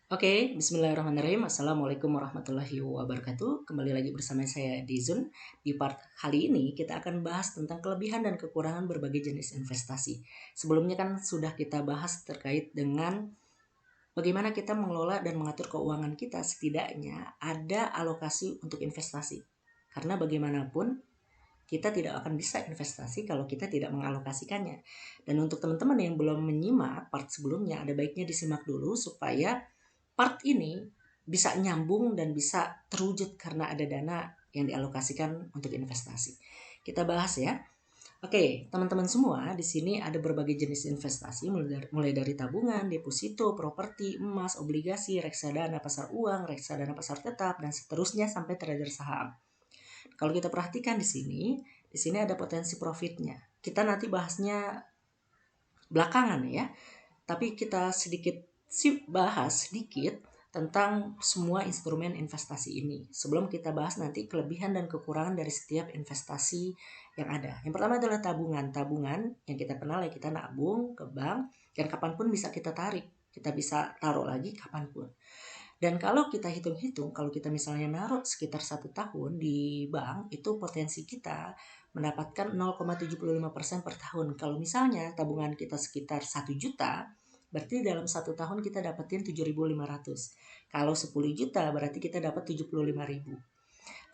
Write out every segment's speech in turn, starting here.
Oke, bismillahirrahmanirrahim. Assalamualaikum warahmatullahi wabarakatuh. Kembali lagi bersama saya Dizun. Di part kali ini kita akan bahas tentang kelebihan dan kekurangan berbagai jenis investasi. Sebelumnya kan sudah kita bahas terkait dengan bagaimana kita mengelola dan mengatur keuangan kita, setidaknya ada alokasi untuk investasi. Karena bagaimanapun kita tidak akan bisa investasi kalau kita tidak mengalokasikannya. Dan untuk teman-teman yang belum menyimak part sebelumnya, ada baiknya disimak dulu supaya part ini bisa nyambung dan bisa terwujud karena ada dana yang dialokasikan untuk investasi. Kita bahas ya. Oke, teman-teman semua, di sini ada berbagai jenis investasi mulai dari tabungan, deposito, properti, emas, obligasi, reksadana pasar uang, reksadana pasar tetap, dan seterusnya sampai trader saham. Kalau kita perhatikan di sini ada potensi profitnya. Kita nanti bahasnya belakangan ya. Tapi kita bahas sedikit tentang semua instrumen investasi ini. Sebelum kita bahas nanti kelebihan dan kekurangan dari setiap investasi yang ada. Yang pertama adalah tabungan. Tabungan yang kita kenal ya, kita nabung ke bank dan kapanpun bisa kita tarik. Kita bisa taruh lagi kapanpun. Dan kalau kita hitung-hitung, kalau kita misalnya naruh sekitar 1 tahun di bank, itu potensi kita mendapatkan 0,75% per tahun. Kalau misalnya tabungan kita sekitar 1 juta, berarti dalam 1 tahun kita dapetin 7.500. Kalau 10 juta berarti kita dapat 75.000.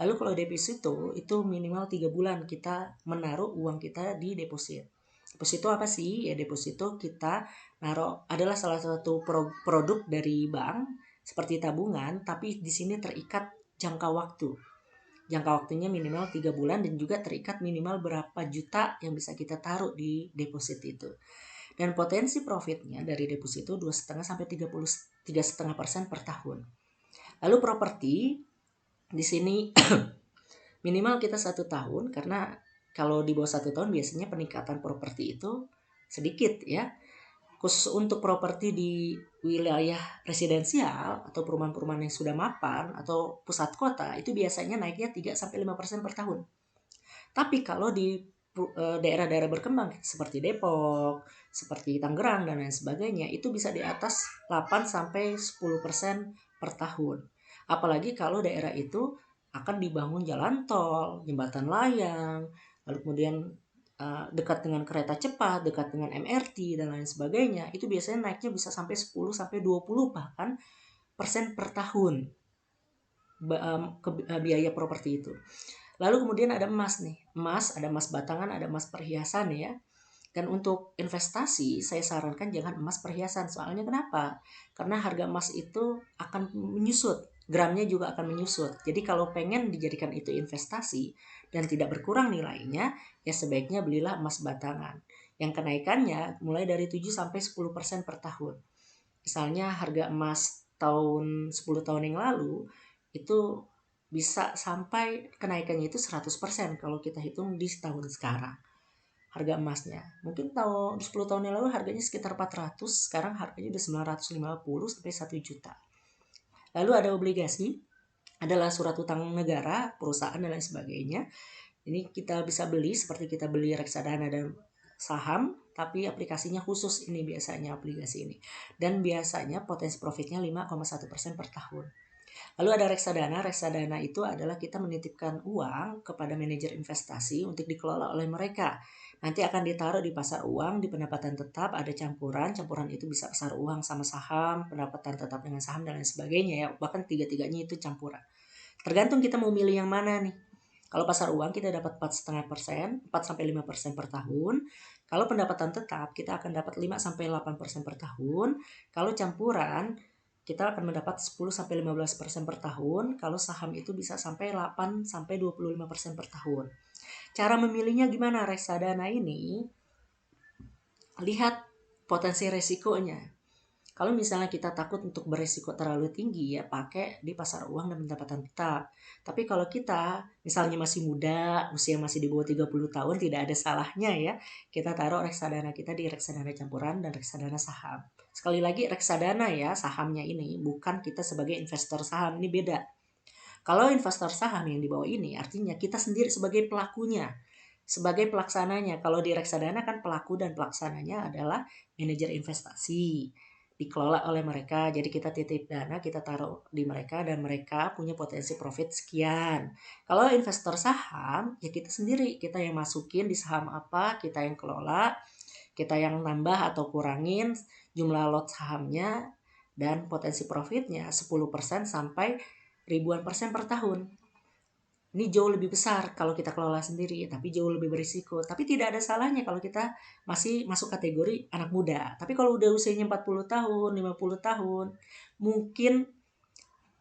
Lalu kalau deposito itu minimal 3 bulan kita menaruh uang kita di deposit. Deposito apa sih? Ya deposito kita naruh adalah salah satu produk dari bank seperti tabungan, tapi di sini terikat jangka waktu. Jangka waktunya minimal 3 bulan dan juga terikat minimal berapa juta yang bisa kita taruh di deposit itu. Dan potensi profitnya dari deposito 2,5 sampai 3,5% per tahun. Lalu properti di sini minimal kita 1 tahun, karena kalau di bawah 1 tahun biasanya peningkatan properti itu sedikit ya. Khusus untuk properti di wilayah residensial atau perumahan-perumahan yang sudah mapan atau pusat kota, itu biasanya naiknya 3-5% per tahun. Tapi kalau di daerah-daerah berkembang seperti Depok, seperti Tangerang dan lain sebagainya, itu bisa di atas 8-10% per tahun. Apalagi kalau daerah itu akan dibangun jalan tol, jembatan layang, lalu kemudian dekat dengan kereta cepat, dekat dengan MRT dan lain sebagainya, itu biasanya naiknya bisa sampai 10-20 bahkan persen per tahun biaya properti itu. Lalu kemudian ada emas nih. Emas, ada emas batangan, ada emas perhiasan ya. Dan untuk investasi saya sarankan jangan emas perhiasan. Soalnya kenapa? Karena harga emas itu akan menyusut. Gramnya juga akan menyusut. Jadi kalau pengen dijadikan itu investasi dan tidak berkurang nilainya, ya sebaiknya belilah emas batangan. Yang kenaikannya mulai dari 7-10% per tahun. Misalnya harga emas tahun 10 tahun yang lalu itu bisa sampai kenaikannya itu 100% kalau kita hitung di tahun sekarang. Harga emasnya mungkin tahun 10 tahun yang lalu harganya sekitar 400, sekarang harganya udah 950 sampai 1 juta. Lalu ada obligasi, adalah surat utang negara, perusahaan dan lain sebagainya. Ini kita bisa beli seperti kita beli reksadana dan saham, tapi aplikasinya khusus ini biasanya aplikasi ini. Dan biasanya potensi profitnya 5,1% per tahun. Lalu ada reksadana. Reksadana itu adalah kita menitipkan uang kepada manajer investasi untuk dikelola oleh mereka. Nanti akan ditaruh di pasar uang, di pendapatan tetap, ada campuran. Campuran itu bisa pasar uang sama saham, pendapatan tetap dengan saham, dan lain sebagainya ya. Bahkan tiga-tiganya itu campuran. Tergantung kita mau milih yang mana nih. Kalau pasar uang kita dapat 4,5%, 4-5% per tahun. Kalau pendapatan tetap kita akan dapat 5-8% per tahun. Kalau campuran kita akan mendapat 10-15% per tahun. Kalau saham itu bisa sampai 8-25% per tahun. Cara memilihnya gimana? Reksadana ini lihat potensi resikonya. Kalau misalnya kita takut untuk beresiko terlalu tinggi ya pakai di pasar uang dan pendapatan tetap. Tapi kalau kita misalnya masih muda, usia masih di bawah 30 tahun, tidak ada salahnya ya kita taruh reksadana kita di reksadana campuran dan reksadana saham. Sekali lagi reksadana ya, sahamnya ini bukan kita sebagai investor saham, ini beda. Kalau investor saham yang di bawah ini artinya kita sendiri sebagai pelakunya, sebagai pelaksananya. Kalau di reksadana kan pelaku dan pelaksananya adalah manajer investasi. dikelola oleh mereka. Jadi kita titip dana, kita taruh di mereka dan mereka punya potensi profit sekian. Kalau investor saham, ya kita sendiri, kita yang masukin di saham apa, kita yang kelola, kita yang nambah atau kurangin jumlah lot sahamnya dan potensi profitnya 10% sampai ribuan persen per tahun. Ini jauh lebih besar kalau kita kelola sendiri, tapi jauh lebih berisiko. Tapi tidak ada salahnya kalau kita masih masuk kategori anak muda. Tapi kalau udah usianya 40 tahun, 50 tahun, mungkin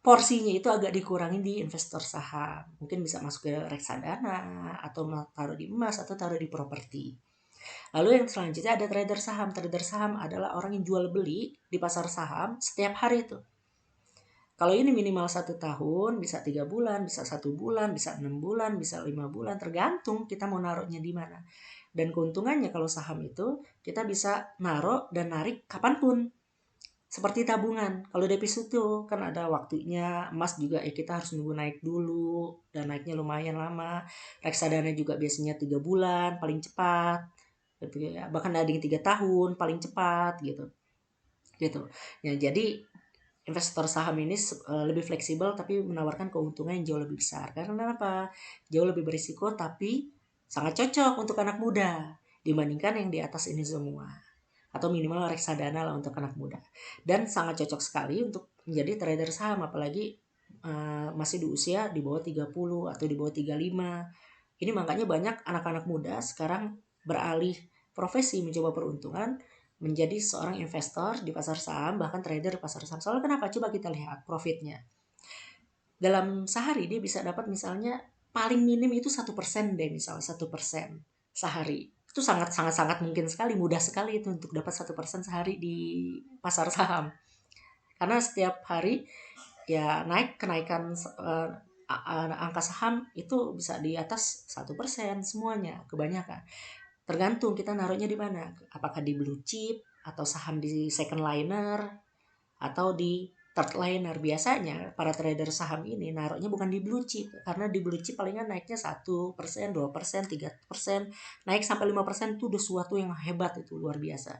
porsinya itu agak dikurangi di investor saham. Mungkin bisa masuk ke reksadana, atau taruh di emas, atau taruh di properti. Lalu yang selanjutnya ada trader saham. Trader saham adalah orang yang jual beli di pasar saham setiap hari itu. Kalau ini minimal 1 tahun, bisa 3 bulan, bisa 1 bulan, bisa 6 bulan, bisa 5 bulan, tergantung kita mau naruhnya di mana. Dan keuntungannya kalau saham itu kita bisa naruh dan narik kapanpun, seperti tabungan. Kalau deposito kan ada waktunya, emas juga kita harus nunggu naik dulu dan naiknya lumayan lama. Reksadana juga biasanya 3 bulan paling cepat, gitu ya. Bahkan ada yang 3 tahun paling cepat gitu. Ya, jadi investor saham ini lebih fleksibel tapi menawarkan keuntungan yang jauh lebih besar. Karena apa? Jauh lebih berisiko tapi sangat cocok untuk anak muda dibandingkan yang di atas ini semua. Atau minimal reksadana lah untuk anak muda. Dan sangat cocok sekali untuk menjadi trader saham, apalagi masih di usia di bawah 30 atau di bawah 35. Ini makanya banyak anak-anak muda sekarang beralih profesi mencoba peruntungan menjadi seorang investor di pasar saham, bahkan trader di pasar saham. Soalnya kenapa? Coba kita lihat profitnya. Dalam sehari dia bisa dapat misalnya paling minim itu 1% deh, misalnya 1% sehari. Itu sangat mungkin sekali, mudah sekali itu untuk dapat 1% sehari di pasar saham. Karena setiap hari ya kenaikan angka saham itu bisa di atas 1% semuanya, kebanyakan. Tergantung kita naruhnya di mana. Apakah di blue chip atau saham di second liner atau di third liner. Biasanya para trader saham ini naruhnya bukan di blue chip, karena di blue chip palingan naiknya 1%, 2%, 3%, naik sampai 5% itu udah suatu yang hebat, itu luar biasa.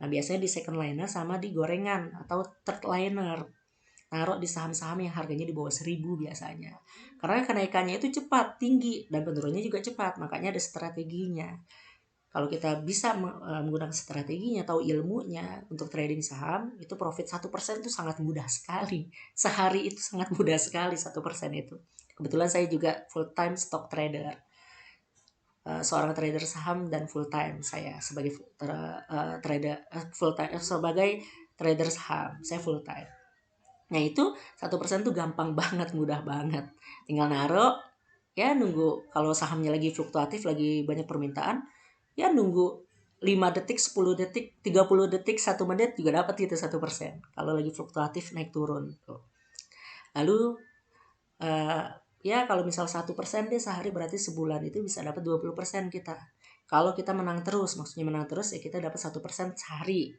Nah, biasanya di second liner sama di gorengan atau third liner. Naruh di saham-saham yang harganya di bawah 1.000 biasanya. Karena kenaikannya itu cepat, tinggi, dan penurunnya juga cepat, makanya ada strateginya. Kalau kita bisa menggunakan strateginya, tahu ilmunya untuk trading saham, itu profit 1% itu sangat mudah sekali. Sehari itu sangat mudah sekali 1% itu. Kebetulan saya juga full time stock trader. Seorang trader saham dan full time saya sebagai trader full time sebagai trader saham. Saya full time. Nah, itu 1% tuh gampang banget, mudah banget. Tinggal naruh, ya nunggu kalau sahamnya lagi fluktuatif, lagi banyak permintaan, ya nunggu 5 detik, 10 detik, 30 detik, 1 menit juga dapat itu 1%. Kalau lagi fluktuatif naik turun. Lalu ya kalau misal 1% deh sehari, berarti sebulan itu bisa dapat 20% kita. Kalau kita menang terus, maksudnya menang terus ya kita dapat 1% sehari.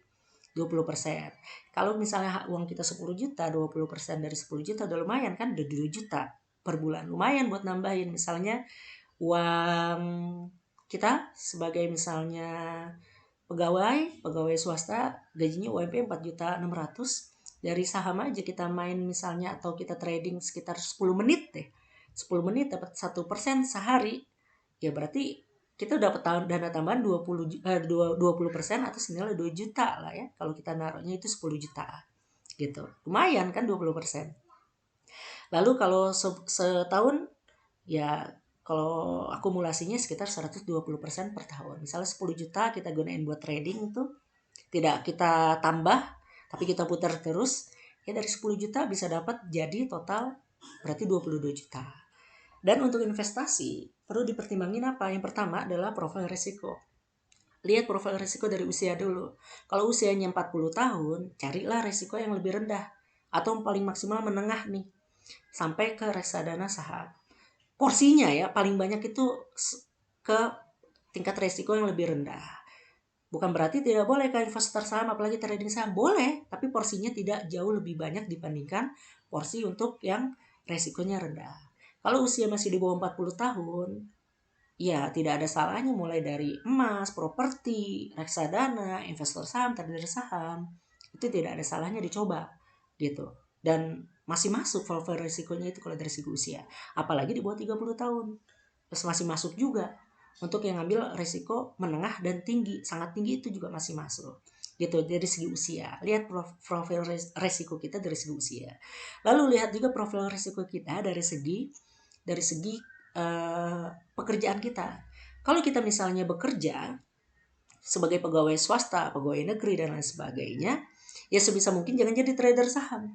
20%. Kalau misalnya uang kita 10 juta, 20% dari 10 juta udah lumayan kan, udah 2 juta per bulan. Lumayan buat nambahin. Misalnya uang kita sebagai misalnya pegawai swasta, gajinya UMP 4.600.000, dari saham aja kita main misalnya atau kita trading sekitar 10 menit deh. 10 menit dapat 1% sehari. Ya berarti kita dapat dana tambahan 20% atau senilai 2 juta lah ya. Kalau kita naruhnya itu 10 juta gitu. Lumayan kan 20%. Lalu kalau setahun ya kalau akumulasinya sekitar 120% per tahun. Misalnya 10 juta kita gunain buat trading itu tidak kita tambah tapi kita putar terus, ya dari 10 juta bisa dapat jadi total berarti 22 juta. Dan untuk investasi perlu dipertimbangin apa? Yang pertama adalah profil risiko. Lihat profil risiko dari usia dulu. Kalau usianya 40 tahun, carilah risiko yang lebih rendah atau paling maksimal menengah nih. Sampai ke reksadana saham. Porsinya ya paling banyak itu ke tingkat risiko yang lebih rendah. Bukan berarti tidak boleh ke investor saham apalagi trading saham. Boleh, tapi porsinya tidak jauh lebih banyak dibandingkan porsi untuk yang resikonya rendah. Kalau usia masih di bawah 40 tahun, ya tidak ada salahnya mulai dari emas, properti, reksadana, investor saham, trader saham. itu tidak ada salahnya dicoba gitu. Dan masih masuk profil resikonya itu kalau dari segi usia. Apalagi di bawah 30 tahun. Terus masih masuk juga untuk yang ngambil resiko menengah dan tinggi, sangat tinggi itu juga masih masuk gitu dari segi usia. Lihat profil resiko kita dari segi usia. Lalu lihat juga profil resiko kita dari segi pekerjaan kita. Kalau kita misalnya bekerja sebagai pegawai swasta, pegawai negeri dan lain sebagainya, ya sebisa mungkin jangan jadi trader saham.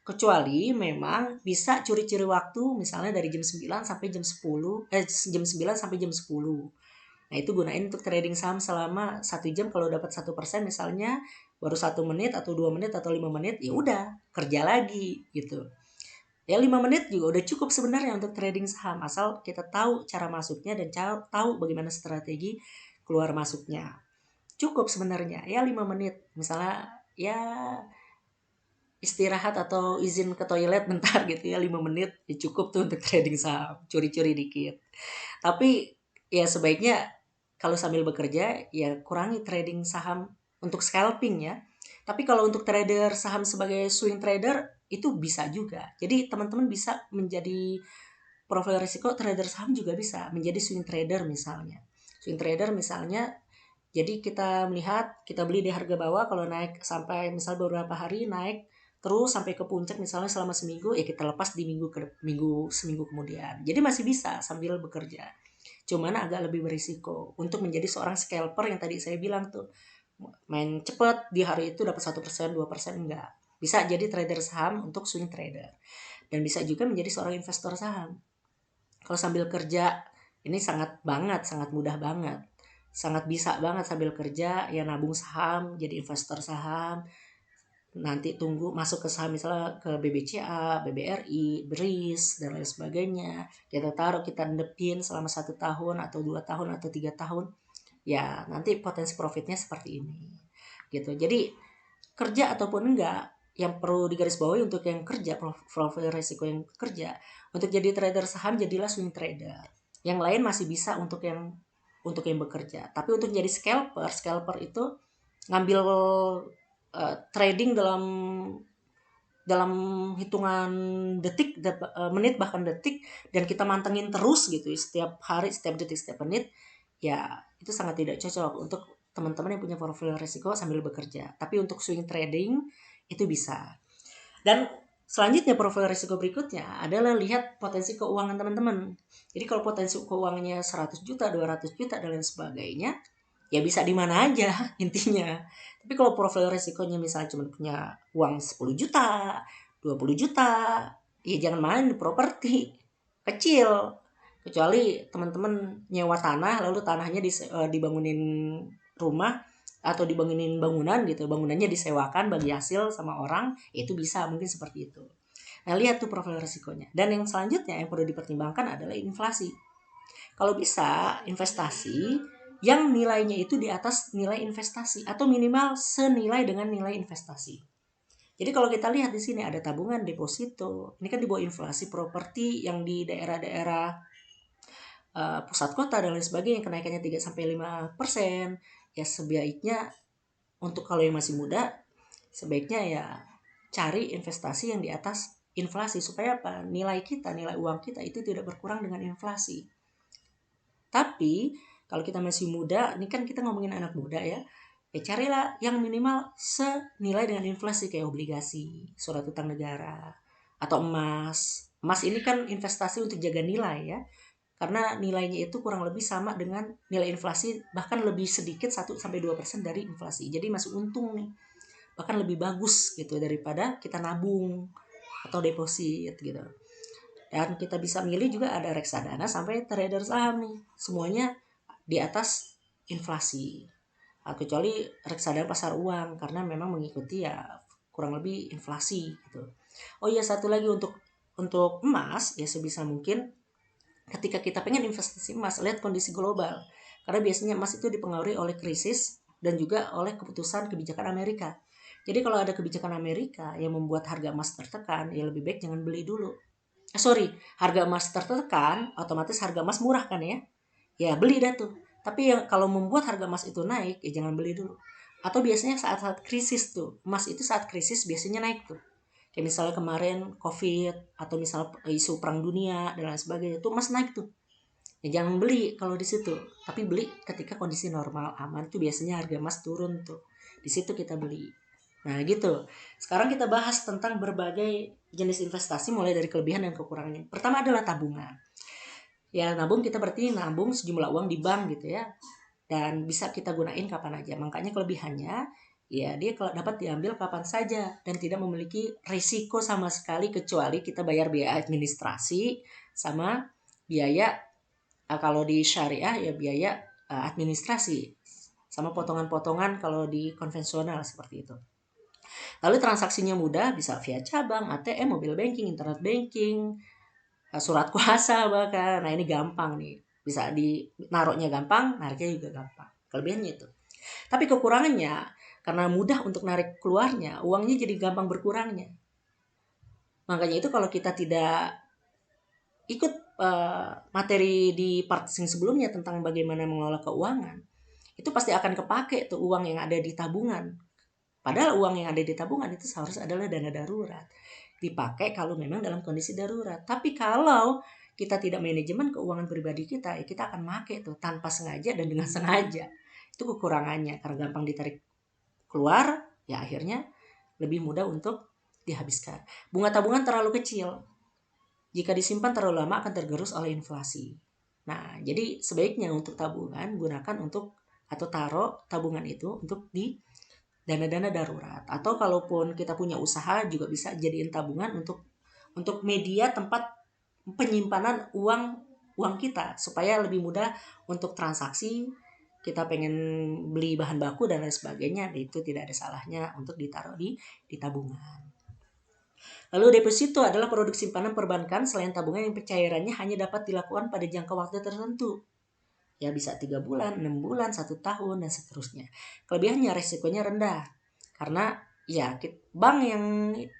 Kecuali memang bisa curi-curi waktu misalnya dari jam 9 sampai jam 9 sampai jam 10. Nah itu gunain untuk trading saham selama 1 jam. Kalau dapat 1% misalnya baru 1 menit atau 2 menit atau 5 menit, ya udah kerja lagi gitu. Ya 5 menit juga udah cukup sebenarnya untuk trading saham, asal kita tahu cara masuknya dan tahu bagaimana strategi keluar masuknya. Cukup sebenarnya ya 5 menit misalnya, ya istirahat atau izin ke toilet bentar gitu ya, 5 menit ya cukup tuh untuk trading saham, curi-curi dikit. Tapi ya sebaiknya kalau sambil bekerja ya kurangi trading saham untuk scalping ya. Tapi kalau untuk trader saham sebagai swing trader itu bisa juga. Jadi teman-teman bisa menjadi profil risiko trader saham, juga bisa menjadi swing trader misalnya. Swing trader misalnya, jadi kita melihat kita beli di harga bawah, kalau naik sampai misal beberapa hari naik terus sampai ke puncak misalnya selama seminggu, ya kita lepas di seminggu kemudian. Jadi masih bisa sambil bekerja. Cuman agak lebih berisiko untuk menjadi seorang scalper yang tadi saya bilang tuh, main cepet di hari itu dapat 1%, 2%, enggak. Bisa jadi trader saham untuk swing trader. Dan bisa juga menjadi seorang investor saham. Kalau sambil kerja ini sangat mudah banget. Sangat bisa banget sambil kerja ya nabung saham, jadi investor saham. Nanti tunggu masuk ke saham misalnya ke BBCA, BBRI, BRIS dan lain sebagainya. Kita taruh, kita endepin selama 1 tahun atau 2 tahun atau 3 tahun. Ya nanti potensi profitnya seperti ini. Gitu. Jadi kerja ataupun enggak, yang perlu digarisbawahi untuk yang kerja, profil resiko yang kerja, untuk jadi trader saham jadilah swing trader. Yang lain masih bisa untuk yang bekerja. Tapi untuk jadi scalper itu ngambil trading dalam hitungan detik, menit bahkan detik, dan kita mantengin terus gitu setiap hari, setiap detik, setiap menit, ya itu sangat tidak cocok untuk teman-teman yang punya profil risiko sambil bekerja. Tapi untuk swing trading itu bisa. Dan selanjutnya profil risiko berikutnya adalah lihat potensi keuangan teman-teman. Jadi kalau potensi keuangannya 100 juta, 200 juta dan lain sebagainya, ya bisa di mana aja intinya. Tapi kalau profil resikonya misalnya cuma punya uang 10 juta, 20 juta, ya jangan main di properti kecil. Kecuali teman-teman nyewa tanah, lalu tanahnya dibangunin rumah atau dibangunin bangunan gitu, bangunannya disewakan bagi hasil sama orang, itu bisa mungkin seperti itu. Nah, lihat tuh profil resikonya. Dan yang selanjutnya yang perlu dipertimbangkan adalah inflasi. Kalau bisa investasi yang nilainya itu di atas nilai investasi atau minimal senilai dengan nilai investasi. Jadi kalau kita lihat di sini ada tabungan, deposito. Ini kan di bawah inflasi properti yang di daerah-daerah pusat kota dan lain sebagainya kenaikannya 3-5%. Ya sebaiknya untuk kalau yang masih muda, sebaiknya ya cari investasi yang di atas inflasi supaya apa? Nilai uang kita itu tidak berkurang dengan inflasi. Tapi kalau kita masih muda, ini kan kita ngomongin anak muda ya. Ya carilah yang minimal senilai dengan inflasi kayak obligasi, surat utang negara, atau emas. Emas ini kan investasi untuk jaga nilai ya. Karena nilainya itu kurang lebih sama dengan nilai inflasi, bahkan lebih sedikit 1-2% dari inflasi. Jadi masih untung nih. Bahkan lebih bagus gitu daripada kita nabung atau deposit gitu. Dan kita bisa milih juga ada reksadana sampai trader saham nih. Semuanya di atas inflasi. Kecuali reksadana pasar uang karena memang mengikuti ya kurang lebih inflasi gitu. Oh iya, satu lagi untuk emas ya, sebisa mungkin ketika kita pengen investasi emas, lihat kondisi global. Karena biasanya emas itu dipengaruhi oleh krisis dan juga oleh keputusan kebijakan Amerika. Jadi kalau ada kebijakan Amerika yang membuat harga emas tertekan, ya lebih baik jangan beli dulu. Harga emas tertekan, otomatis harga emas murah kan ya. Ya beli dah tuh. Tapi yang kalau membuat harga emas itu naik, ya jangan beli dulu. Atau biasanya saat-saat krisis tuh, emas itu saat krisis biasanya naik tuh. Kayak misalnya kemarin COVID, atau misalnya isu perang dunia dan lain sebagainya, itu emas naik tuh. Ya jangan beli kalau di situ, tapi beli ketika kondisi normal aman tuh biasanya harga emas turun tuh. Di situ kita beli. Nah gitu. Sekarang kita bahas tentang berbagai jenis investasi mulai dari kelebihan dan kekurangannya. Pertama adalah tabungan. Ya nabung kita berarti nabung sejumlah uang di bank gitu ya. Dan bisa kita gunain kapan aja. Makanya kelebihannya ya dia kalau dapat diambil kapan saja dan tidak memiliki risiko sama sekali kecuali kita bayar biaya administrasi sama biaya kalau di syariah ya biaya administrasi sama potongan-potongan kalau di konvensional seperti itu. Lalu transaksinya mudah, bisa via cabang, ATM, mobile banking, internet banking, surat kuasa bahkan. Nah ini gampang nih, bisa dinaruhnya gampang, nariknya juga gampang. Kelebihannya itu. Tapi kekurangannya, karena mudah untuk narik keluarnya, uangnya jadi gampang berkurangnya. Makanya itu kalau kita tidak ikut materi di part sebelumnya tentang bagaimana mengelola keuangan, itu pasti akan kepake tuh uang yang ada di tabungan. Padahal uang yang ada di tabungan itu seharusnya adalah dana darurat. Dipakai kalau memang dalam kondisi darurat. Tapi kalau kita tidak manajemen keuangan pribadi kita, ya kita akan pakai tuh tanpa sengaja dan dengan sengaja. Itu kekurangannya karena gampang ditarik keluar, ya akhirnya lebih mudah untuk dihabiskan. Bunga tabungan terlalu kecil. Jika disimpan terlalu lama akan tergerus oleh inflasi. Nah, jadi sebaiknya untuk tabungan gunakan untuk atau taruh tabungan itu untuk di dana-dana darurat. Atau kalaupun kita punya usaha juga bisa jadiin tabungan untuk media tempat penyimpanan uang kita supaya lebih mudah untuk transaksi. Kita pengen beli bahan baku dan lain sebagainya, itu tidak ada salahnya untuk ditaruh di tabungan. Lalu deposito adalah produk simpanan perbankan selain tabungan yang pencairannya hanya dapat dilakukan pada jangka waktu tertentu. Ya bisa 3 bulan, 6 bulan, 1 tahun, dan seterusnya. Kelebihannya resikonya rendah. Karena ya bank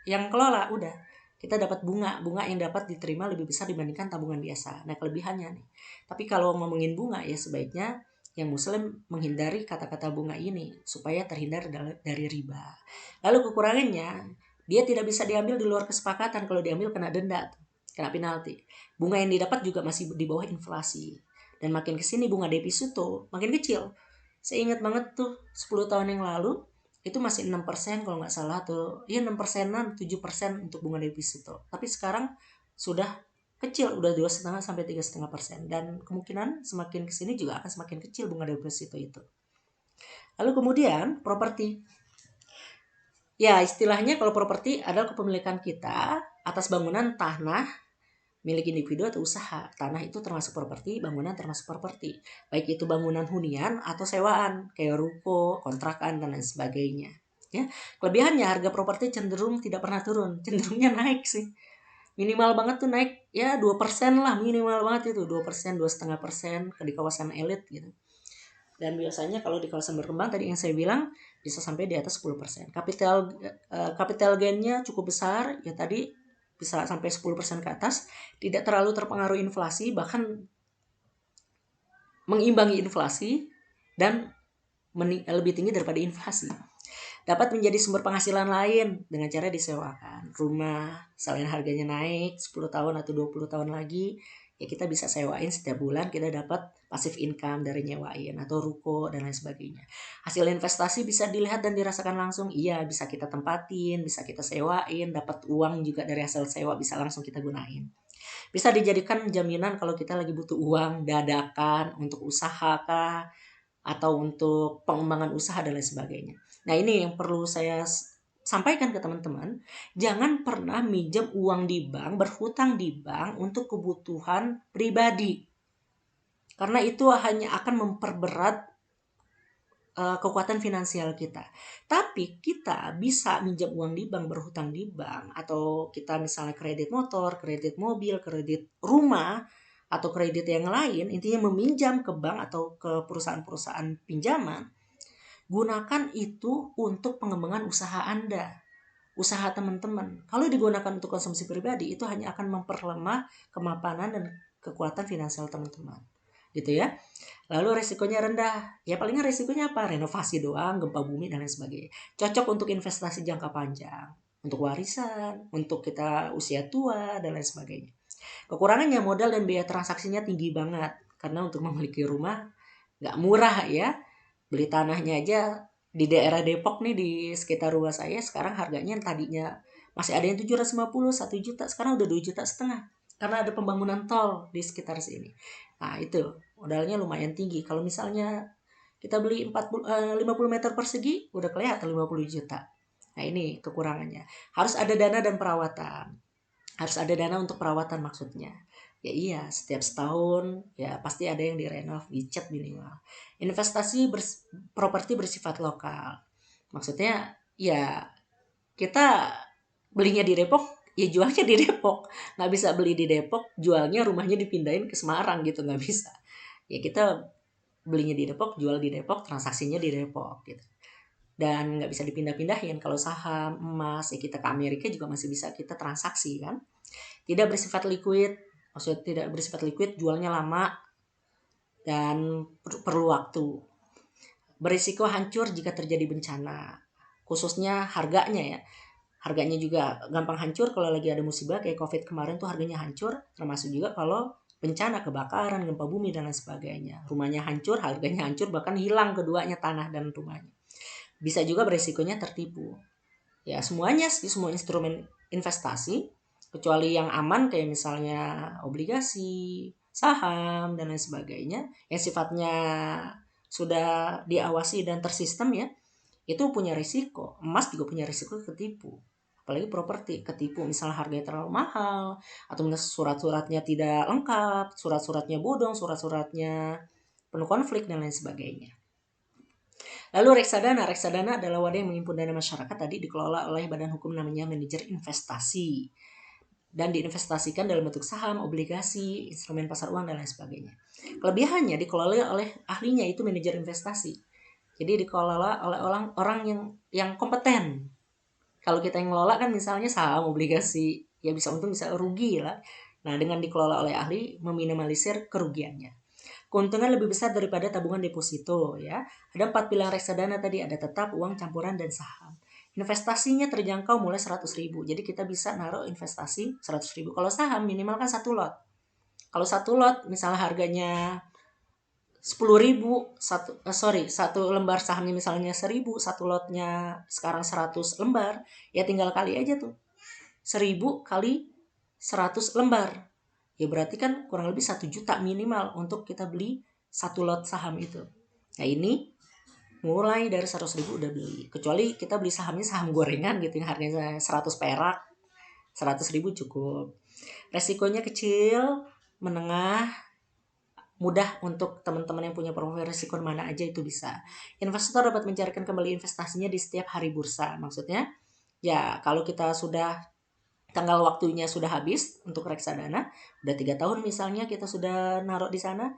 yang kelola udah. Kita dapat bunga yang dapat diterima lebih besar dibandingkan tabungan biasa. Nah kelebihannya nih. Tapi kalau ngomongin bunga ya sebaiknya yang muslim menghindari kata-kata bunga ini supaya terhindar dari riba. Lalu kekurangannya, dia tidak bisa diambil di luar kesepakatan. Kalau diambil kena denda, kena penalti. Bunga yang didapat juga masih di bawah inflasi. Dan makin kesini bunga deposito makin kecil. Saya ingat banget tuh 10 tahun yang lalu itu masih 6% kalau nggak salah tuh. Iya 6%-an, 7% untuk bunga deposito. Tapi sekarang sudah kecil, udah 2,5 sampai 3,5%. Dan kemungkinan semakin kesini juga akan semakin kecil bunga deposito itu. Lalu kemudian properti. Ya istilahnya kalau properti adalah kepemilikan kita atas bangunan, tanah, milik individu atau usaha. Tanah itu termasuk properti, bangunan termasuk properti. Baik itu bangunan hunian atau sewaan, kayak ruko, kontrakan, dan lain sebagainya. Ya, kelebihannya harga properti cenderung tidak pernah turun, cenderungnya naik sih. Minimal banget tuh naik ya 2% lah, minimal banget itu 2%, 2,5% di kawasan elit gitu. Dan biasanya kalau di kawasan berkembang tadi yang saya bilang bisa sampai di atas 10%. Capital gain-nya cukup besar ya tadi bisa sampai 10% ke atas, tidak terlalu terpengaruh inflasi, bahkan mengimbangi inflasi dan lebih tinggi daripada inflasi. Dapat menjadi sumber penghasilan lain dengan cara disewakan rumah, selain harganya naik 10 tahun atau 20 tahun lagi, ya kita bisa sewain setiap bulan, kita dapat passive income dari nyewain atau ruko dan lain sebagainya. Hasil investasi bisa dilihat dan dirasakan langsung, iya bisa kita tempatin, bisa kita sewain, dapat uang juga dari hasil sewa bisa langsung kita gunain. Bisa dijadikan jaminan kalau kita lagi butuh uang dadakan untuk usaha kah, atau untuk pengembangan usaha dan lain sebagainya. Nah ini yang perlu saya sampaikan ke teman-teman, jangan pernah minjem uang di bank, berhutang di bank untuk kebutuhan pribadi. Karena itu hanya akan memperberat kekuatan finansial kita. Tapi kita bisa minjam uang di bank, berhutang di bank, atau kita misalnya kredit motor, kredit mobil, kredit rumah, atau kredit yang lain, intinya meminjam ke bank atau ke perusahaan-perusahaan pinjaman. Gunakan itu untuk pengembangan usaha Anda, usaha teman-teman. Kalau digunakan untuk konsumsi pribadi, itu hanya akan memperlemah kemapanan dan kekuatan finansial teman-teman. gitu ya. Lalu resikonya rendah. Ya palingan resikonya apa? Renovasi doang, gempa bumi dan lain sebagainya. Cocok untuk investasi jangka panjang, untuk warisan, untuk kita usia tua dan lain sebagainya. Kekurangannya modal dan biaya transaksinya tinggi banget. Karena untuk memiliki rumah nggak murah ya. Beli tanahnya aja di daerah Depok nih, di sekitar rumah saya sekarang harganya yang tadinya masih ada yang 750, 1 juta, sekarang udah 2,5 juta karena ada pembangunan tol di sekitar sini. Nah itu modalnya lumayan tinggi. Kalau misalnya kita beli 50 meter persegi udah kelihatan 50 juta. Nah ini kekurangannya. Harus ada dana dan perawatan. Harus ada dana untuk perawatan maksudnya. Ya iya, setiap setahun ya pasti ada yang direnov, dicat minimal. Investasi properti bersifat lokal. Maksudnya ya kita belinya di Depok, ya jualnya di Depok. Nggak bisa beli di Depok, jualnya rumahnya dipindahin ke Semarang gitu, nggak bisa. Ya kita belinya di Depok, jual di Depok, transaksinya di Depok gitu. Dan nggak bisa dipindah-pindahin. Kalau saham, emas, ya kita ke Amerika juga masih bisa kita transaksi kan. Tidak bersifat liquid, maksudnya tidak bersifat liquid, jualnya lama dan perlu waktu. Berisiko hancur jika terjadi bencana, khususnya harganya ya. Harganya juga gampang hancur kalau lagi ada musibah kayak COVID kemarin tuh harganya hancur, termasuk juga kalau bencana kebakaran, gempa bumi dan lain sebagainya. Rumahnya hancur, harganya hancur, bahkan hilang keduanya, tanah dan rumahnya. Bisa juga beresikonya tertipu. Ya semuanya sih, semua instrumen investasi kecuali yang aman kayak misalnya obligasi, saham dan lain sebagainya yang sifatnya sudah diawasi dan tersistem ya, itu punya risiko. Emas juga punya risiko ketipu. Apalagi properti ketipu, misalnya harganya terlalu mahal atau surat-suratnya tidak lengkap, surat-suratnya bodong, surat-suratnya penuh konflik dan lain sebagainya. Lalu reksadana, reksadana adalah wadah yang menghimpun dana masyarakat, tadi dikelola oleh badan hukum namanya manajer investasi dan diinvestasikan dalam bentuk saham, obligasi, instrumen pasar uang dan lain sebagainya. Kelebihannya dikelola oleh ahlinya, itu manajer investasi. Jadi dikelola oleh orang yang kompeten. Kalau kita yang ngelola kan misalnya saham, obligasi, ya bisa untung bisa rugi lah. Nah, dengan dikelola oleh ahli meminimalisir kerugiannya. Keuntungan lebih besar daripada tabungan deposito ya. Ada 4 pilihan reksadana tadi, ada tetap, uang, campuran, dan saham. Investasinya terjangkau mulai 100.000. Jadi kita bisa naruh investasi 100.000. Kalau saham minimal kan 1 lot. Kalau 1 lot misalnya harganya 10.000, satu lembar sahamnya misalnya 1.000, 1 lotnya sekarang 100 lembar, ya tinggal kali aja tuh. 1.000 kali 100 lembar. Ya berarti kan kurang lebih 1 juta minimal untuk kita beli 1 lot saham itu. Nah ini mulai dari 100.000 udah beli. Kecuali kita beli sahamnya saham gorengan gitu yang harganya 100 perak, 100.000 cukup. Resikonya kecil, menengah, mudah untuk teman-teman yang punya profil risiko mana aja itu bisa. Investor dapat mencarikan kembali investasinya di setiap hari bursa. Maksudnya ya kalau kita sudah tanggal waktunya sudah habis untuk reksadana, udah 3 tahun misalnya kita sudah naruh di sana,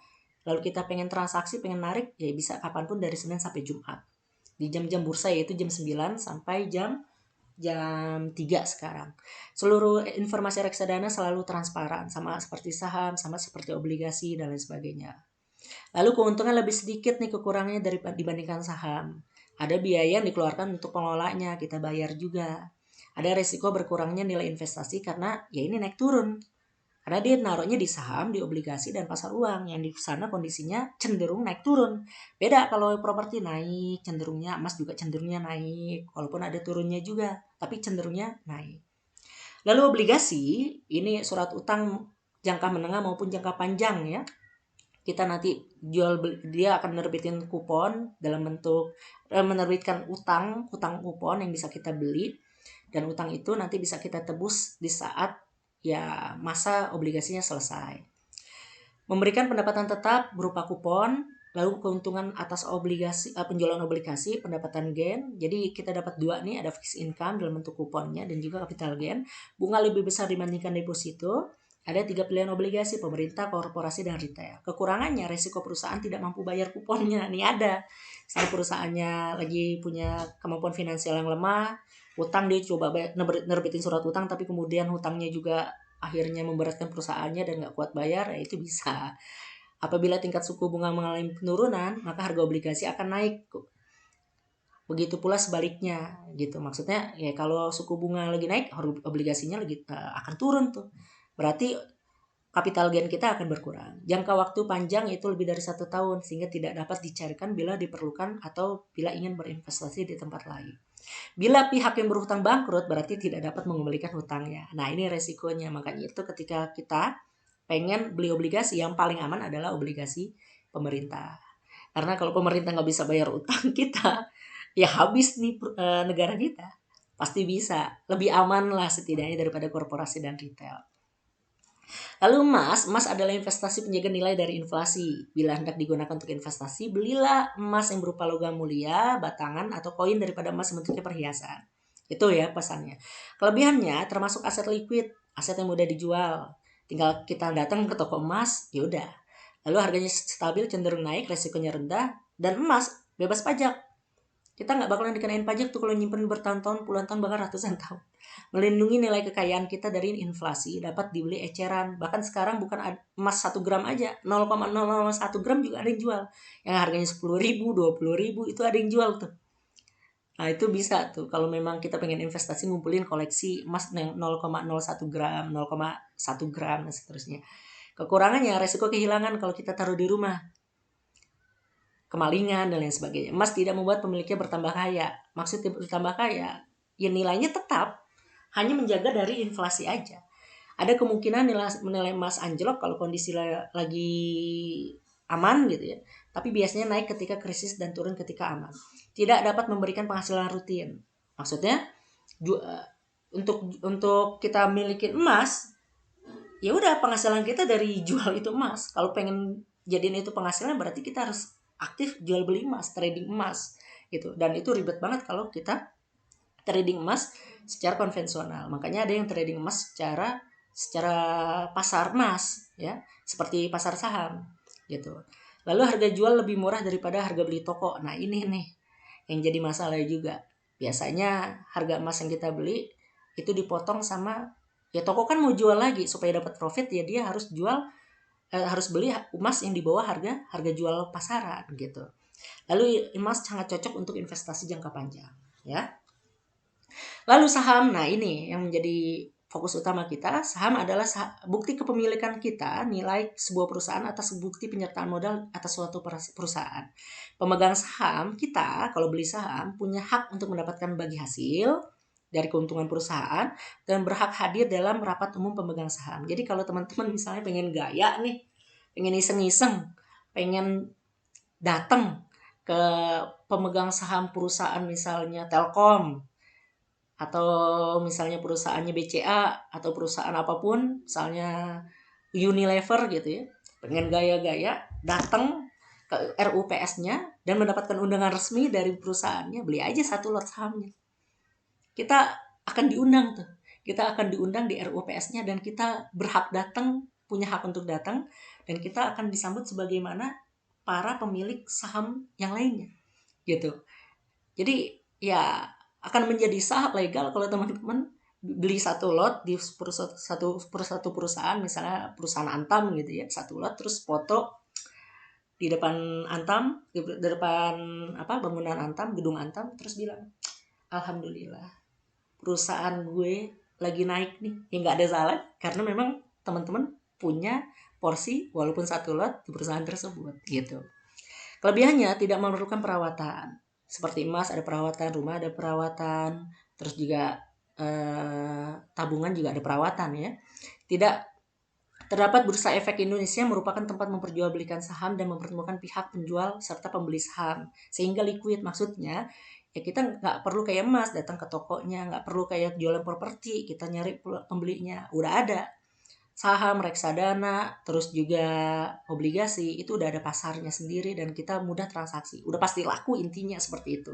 lalu kita pengen transaksi, pengen narik, ya bisa kapanpun dari Senin sampai Jumat. Di jam-jam bursa yaitu jam 9 sampai jam 3 sekarang. Seluruh informasi reksadana selalu transparan, sama seperti saham, sama seperti obligasi dan lain sebagainya. Lalu keuntungan lebih sedikit nih kekurangannya dibandingkan saham. Ada biaya yang dikeluarkan untuk pengelolanya, kita bayar juga. Ada resiko berkurangnya nilai investasi karena ya ini naik turun. Karena dia naruhnya di saham, di obligasi, dan pasar uang. Yang di sana kondisinya cenderung naik turun. Beda kalau properti naik, cenderungnya emas juga cenderungnya naik. Walaupun ada turunnya juga, tapi cenderungnya naik. Lalu obligasi, ini surat utang jangka menengah maupun jangka panjang ya. Kita nanti dia akan menerbitin kupon dalam bentuk menerbitkan utang kupon yang bisa kita beli, dan utang itu nanti bisa kita tebus di saat ya masa obligasinya selesai. Memberikan pendapatan tetap berupa kupon, lalu keuntungan atas obligasi, penjualan obligasi, pendapatan gain. Jadi kita dapat 2 nih, ada fixed income dalam bentuk kuponnya dan juga capital gain. Bunga lebih besar dibandingkan deposito. Ada 3 pilihan obligasi, pemerintah, korporasi, dan retail. Kekurangannya, resiko perusahaan tidak mampu bayar kuponnya. Nih ada, saat perusahaannya lagi punya kemampuan finansial yang lemah, utang dia coba nerbitin surat utang, tapi kemudian hutangnya juga akhirnya memberatkan perusahaannya dan nggak kuat bayar, ya itu bisa. Apabila tingkat suku bunga mengalami penurunan, maka harga obligasi akan naik. Begitu pula sebaliknya gitu. Maksudnya ya kalau suku bunga lagi naik, harga obligasinya lagi akan turun tuh. Berarti capital gain kita akan berkurang. Jangka waktu panjang itu lebih dari 1 tahun sehingga tidak dapat dicarikan bila diperlukan atau bila ingin berinvestasi di tempat lain. Bila pihak yang berhutang bangkrut berarti tidak dapat mengembalikan hutangnya. Nah ini resikonya. Makanya itu ketika kita pengen beli obligasi, yang paling aman adalah obligasi pemerintah. Karena kalau pemerintah nggak bisa bayar utang kita, ya habis nih negara kita. Pasti bisa. Lebih aman lah setidaknya daripada korporasi dan retail. Lalu emas adalah investasi penjaga nilai dari inflasi. Bila hendak digunakan untuk investasi, belilah emas yang berupa logam mulia, batangan, atau koin daripada emas bentuknya perhiasan. Itu ya pesannya. Kelebihannya termasuk aset liquid, aset yang mudah dijual. Tinggal kita datang ke toko emas, yaudah. Lalu harganya stabil, cenderung naik, resikonya rendah, dan emas bebas pajak. Kita nggak bakalan dikenain pajak tuh kalau nyimpen bertahun-tahun, puluhan tahun, bahkan ratusan tahun. Melindungi nilai kekayaan kita dari inflasi, dapat dibeli eceran. Bahkan sekarang bukan emas 1 gram aja, 0,001 gram juga ada yang jual. Yang harganya 10.000, 20.000 itu ada yang jual tuh. Nah itu bisa tuh kalau memang kita pengen investasi ngumpulin koleksi emas yang 0,01 gram, 0,1 gram dan seterusnya. Kekurangannya resiko kehilangan kalau kita taruh di rumah, kemalingan dan lain sebagainya. Emas tidak membuat pemiliknya bertambah kaya. Maksudnya bertambah kaya, ya nilainya tetap, hanya menjaga dari inflasi aja. Ada kemungkinan nilai emas anjlok kalau kondisi lagi aman gitu ya. Tapi biasanya naik ketika krisis dan turun ketika aman. Tidak dapat memberikan penghasilan rutin. Maksudnya untuk kita miliki emas, ya udah penghasilan kita dari jual itu emas. Kalau pengen jadiin itu penghasilan berarti kita harus aktif jual beli emas, trading emas gitu. Dan itu ribet banget kalau kita trading emas secara konvensional. Makanya ada yang trading emas secara pasar emas ya, seperti pasar saham gitu. Lalu harga jual lebih murah daripada harga beli toko. Nah, ini nih yang jadi masalah juga. Biasanya harga emas yang kita beli itu dipotong sama ya toko kan mau jual lagi supaya dapat profit ya dia harus harus beli emas yang di bawah harga jual pasaran gitu. Lalu emas sangat cocok untuk investasi jangka panjang ya. Lalu saham, nah ini yang menjadi fokus utama kita. Saham adalah bukti kepemilikan kita, nilai sebuah perusahaan atas bukti penyertaan modal atas suatu perusahaan. Pemegang saham kita, kalau beli saham, punya hak untuk mendapatkan bagi hasil dari keuntungan perusahaan dan berhak hadir dalam rapat umum pemegang saham. Jadi kalau teman-teman misalnya pengen gaya nih, pengen iseng-iseng, pengen datang ke pemegang saham perusahaan misalnya Telkom, atau misalnya perusahaannya BCA atau perusahaan apapun, misalnya Unilever gitu ya, pengen gaya-gaya datang ke RUPS-nya dan mendapatkan undangan resmi dari perusahaannya, beli aja 1 lot sahamnya. Kita akan diundang tuh, kita akan diundang di RUPS-nya dan kita berhak datang, punya hak untuk datang, dan kita akan disambut sebagaimana para pemilik saham yang lainnya gitu. Jadi ya akan menjadi sah legal kalau teman-teman beli 1 lot di satu perusahaan, misalnya perusahaan Antam gitu ya, 1 lot terus foto di depan Antam, di depan bangunan Antam, gedung Antam, terus bilang alhamdulillah perusahaan gue lagi naik nih. Ya nggak ada salah karena memang teman-teman punya porsi walaupun 1 lot di perusahaan tersebut gitu. Kelebihannya tidak memerlukan perawatan. Seperti emas ada perawatan, rumah ada perawatan, terus juga tabungan juga ada perawatan ya. Tidak terdapat bursa efek Indonesia merupakan tempat memperjualbelikan saham dan mempertemukan pihak penjual serta pembeli saham sehingga liquid. Maksudnya ya kita nggak perlu kayak emas datang ke tokonya, nggak perlu kayak jualan properti kita nyari pembelinya, udah ada. Saham, reksadana, terus juga obligasi itu udah ada pasarnya sendiri dan kita mudah transaksi. Udah pasti laku intinya seperti itu.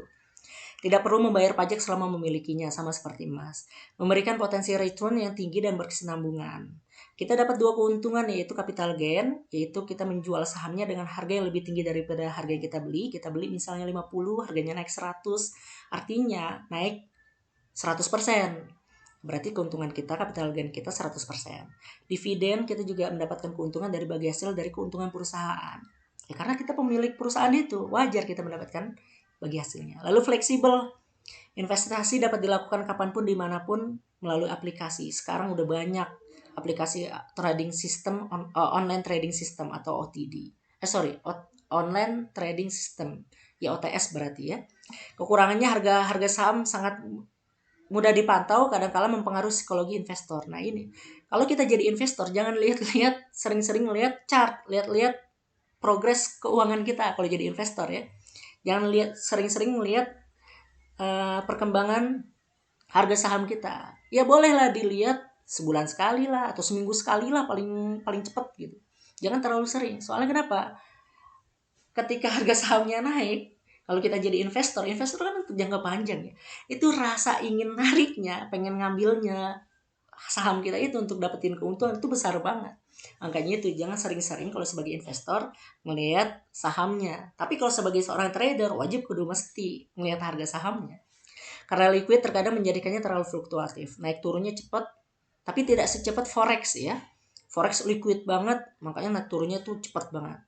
Tidak perlu membayar pajak selama memilikinya, sama seperti emas. Memberikan potensi return yang tinggi dan berkesinambungan. Kita dapat 2 keuntungan yaitu capital gain, yaitu kita menjual sahamnya dengan harga yang lebih tinggi daripada harga yang kita beli. Kita beli misalnya 50, harganya naik 100, artinya naik 100%. Berarti keuntungan kita, capital gain kita 100%. Dividen kita juga mendapatkan keuntungan dari bagi hasil dari keuntungan perusahaan. Ya, karena kita pemilik perusahaan itu, wajar kita mendapatkan bagi hasilnya. Lalu fleksibel, investasi dapat dilakukan kapanpun, dimanapun melalui aplikasi. Sekarang udah banyak aplikasi trading system, online trading system atau OTD. Online trading system, ya OTS berarti ya. Kekurangannya harga saham sangat mudah dipantau, kadang-kala mempengaruhi psikologi investor. Nah ini, kalau kita jadi investor jangan lihat-lihat, sering-sering lihat chart, lihat-lihat progres keuangan kita kalau jadi investor ya. Jangan lihat sering-sering lihat perkembangan harga saham kita. Ya bolehlah dilihat sebulan sekali lah atau seminggu sekali lah, paling cepat gitu. Jangan terlalu sering. Soalnya kenapa? Ketika harga sahamnya naik, kalau kita jadi investor kan untuk jangka panjang ya. Itu rasa ingin nariknya, pengen ngambilnya saham kita itu untuk dapetin keuntungan itu besar banget. Makanya itu jangan sering-sering kalau sebagai investor melihat sahamnya. Tapi kalau sebagai seorang trader wajib kudu mesti melihat harga sahamnya. Karena liquid terkadang menjadikannya terlalu fluktuatif. Naik turunnya cepat, tapi tidak secepat forex ya. Forex liquid banget, makanya naik turunnya tuh cepat banget.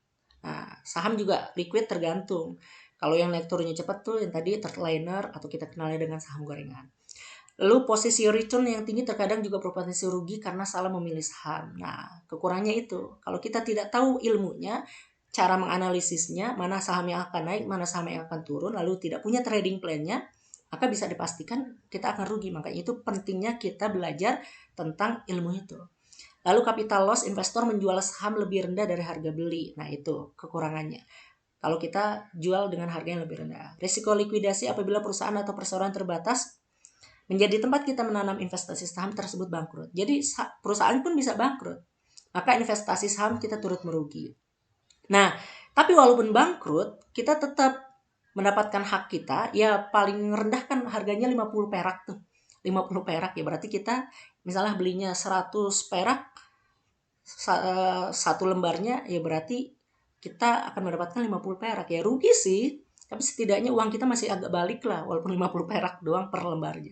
Nah, saham juga liquid tergantung. Kalau yang naik turunnya cepat tuh yang tadi third liner atau kita kenalnya dengan saham gorengan. Lalu posisi return yang tinggi terkadang juga berpotensi rugi karena salah memilih saham. Nah, kekurangannya itu. Kalau kita tidak tahu ilmunya, cara menganalisisnya, mana saham yang akan naik, mana saham yang akan turun, lalu tidak punya trading plan-nya, maka bisa dipastikan kita akan rugi. Makanya itu pentingnya kita belajar tentang ilmu itu. Lalu capital loss, investor menjual saham lebih rendah dari harga beli. Nah itu kekurangannya. Kalau kita jual dengan harga yang lebih rendah. Risiko likuidasi apabila perusahaan atau perseroan terbatas menjadi tempat kita menanam investasi saham tersebut bangkrut. Jadi perusahaan pun bisa bangkrut. Maka investasi saham kita turut merugi. Nah, tapi walaupun bangkrut, kita tetap mendapatkan hak kita. Ya paling rendah kan harganya 50 perak tuh. 50 perak ya berarti kita misalnya belinya 100 perak satu lembarnya, ya berarti kita akan mendapatkan 50 perak. Ya rugi sih, tapi setidaknya uang kita masih agak balik lah walaupun 50 perak doang per lembarnya.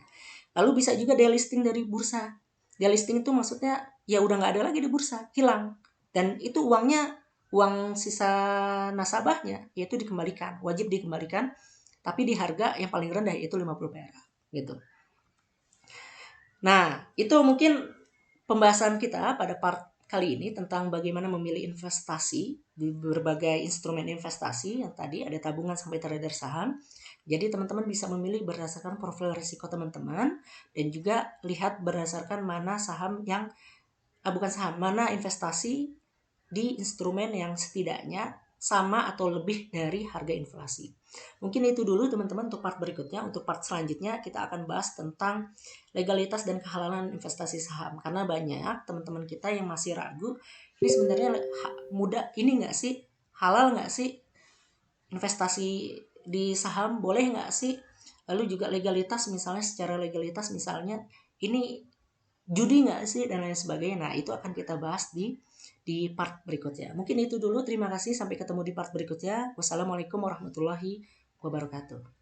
Lalu bisa juga delisting dari bursa. Delisting itu maksudnya ya udah nggak ada lagi di bursa, hilang. Dan itu uang sisa nasabahnya yaitu dikembalikan, wajib dikembalikan, tapi di harga yang paling rendah yaitu 50 perak gitu. Nah, itu mungkin pembahasan kita pada part kali ini tentang bagaimana memilih investasi di berbagai instrumen investasi yang tadi ada tabungan sampai trader saham. Jadi teman-teman bisa memilih berdasarkan profil risiko teman-teman dan juga lihat berdasarkan mana saham yang mana investasi di instrumen yang setidaknya sama atau lebih dari harga inflasi. Mungkin itu dulu teman-teman untuk part berikutnya. Untuk part selanjutnya kita akan bahas tentang legalitas dan kehalalan investasi saham. Karena banyak teman-teman kita yang masih ragu, ini sebenarnya mudah ini nggak sih? Halal nggak sih? Investasi di saham boleh nggak sih? Lalu juga legalitas, misalnya secara legalitas misalnya ini judi nggak sih dan lain sebagainya. Nah itu akan kita bahas di part berikutnya. Mungkin itu dulu. Terima kasih. Sampai ketemu di part berikutnya. Wassalamualaikum warahmatullahi wabarakatuh.